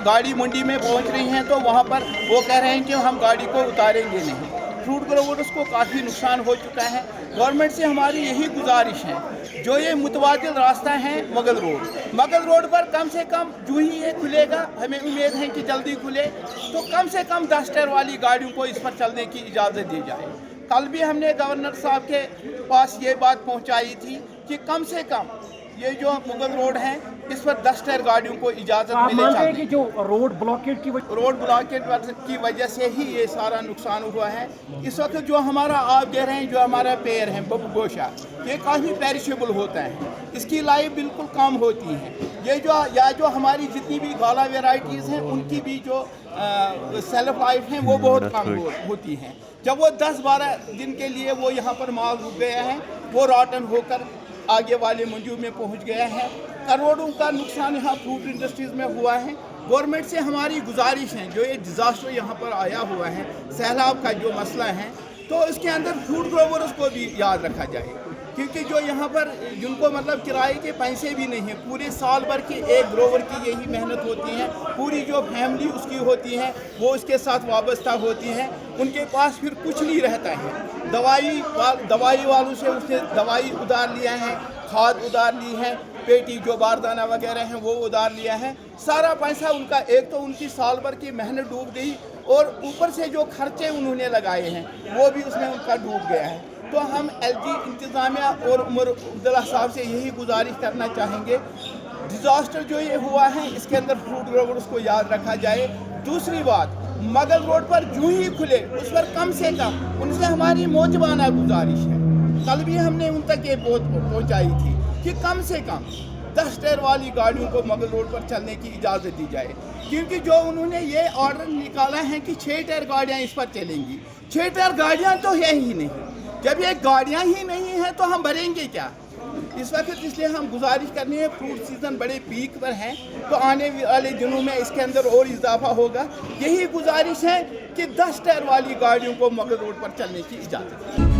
गाड़ी मंडी में पहुंच रही हैं तो वहां पर वो कह रहे हैं कि हम गाड़ी को उतारेंगे नहीं। फ्रूट ग्रोवर्स को काफ़ी नुकसान हो चुका है। गवर्नमेंट से हमारी यही गुजारिश है, जो ये मुतबादिल रास्ता है मगल रोड पर कम से कम जो ही ये खुलेगा, हमें उम्मीद है कि जल्दी खुले, तो कम से कम 10 टायर वाली गाड़ियों को इस पर चलने की इजाज़त दी जाए। कल भी हमने गवर्नर साहब के पास ये बात पहुंचाई थी कि कम से कम ये जो मुगल रोड है इस पर 10 टायर गाड़ियों को इजाज़त मिले चलने की। जो रोड ब्लॉकेट की वजह से ही ये सारा नुकसान हुआ है। इस वक्त जो हमारा आप कह रहे हैं, जो हमारा पेड़ है बब्बू गोशा, ये काफ़ी पेरिशेबल होता है, इसकी लाइफ बिल्कुल कम होती है। ये जो हमारी जितनी भी गाला वेराइटीज़ हैं उनकी भी जो सेल्फ लाइफ है वो बहुत कम होती है। जब वो 10-12 दिन के लिए वो यहाँ पर माल रुक गया है, वो रॉटन होकर आगे वाले मंडियों में पहुँच गया है। करोड़ों का नुकसान यहाँ फ्रूट इंडस्ट्रीज़ में हुआ है। गवर्नमेंट से हमारी गुजारिश है, जो ये डिज़ास्टर यहाँ पर आया हुआ है, सैलाब का जो मसला है, तो इसके अंदर फ्रूट ग्रोवर्स को भी याद रखा जाए, क्योंकि जो यहाँ पर जिनको मतलब किराए के पैसे भी नहीं हैं, पूरे साल भर की एक ग्रोवर की यही मेहनत होती है, पूरी जो फैमिली उसकी होती है वो उसके साथ वाबस्ता होती है, उनके पास फिर कुछ नहीं रहता है। दवाई वालों से उसने दवाई उधार लिया है, खाद उधार ली है, पेटी जो बारदाना वगैरह हैं वो उधार लिया है। सारा पैसा उनका, एक तो उनकी साल भर की मेहनत डूब गई और ऊपर से जो खर्चे उन्होंने लगाए हैं वो भी उसमें उनका डूब गया है। तो हम LG इंतज़ामिया और उमर अब्दुल्ला साहब से यही गुजारिश करना चाहेंगे, डिज़ास्टर जो ये हुआ है इसके अंदर फ्रूट ग्रोवर्स को याद रखा जाए। दूसरी बात, मगल रोड पर जूं ही खुले उस पर कम से कम उनसे हमारी मौजवाना गुजारिश है, कल भी हमने उन तक ये बहुत पहुँचाई थी कि कम से कम 10 टायर वाली गाड़ियों को मगल रोड पर चलने की इजाज़त दी जाए, क्योंकि जो उन्होंने ये ऑर्डर निकाला है कि 6 टायर गाड़ियाँ इस पर चलेंगी, 6 टायर गाड़ियाँ तो है ही नहीं। जब ये गाड़ियाँ ही नहीं हैं तो हम भरेंगे क्या इस वक्त? इसलिए हम गुजारिश करनी है, फ्रूट सीज़न बड़े पीक पर है, तो आने वाले दिनों में इसके अंदर और इजाफा होगा। यही गुजारिश है कि 10 टायर वाली गाड़ियों को मगल रोड पर चलने की इजाज़त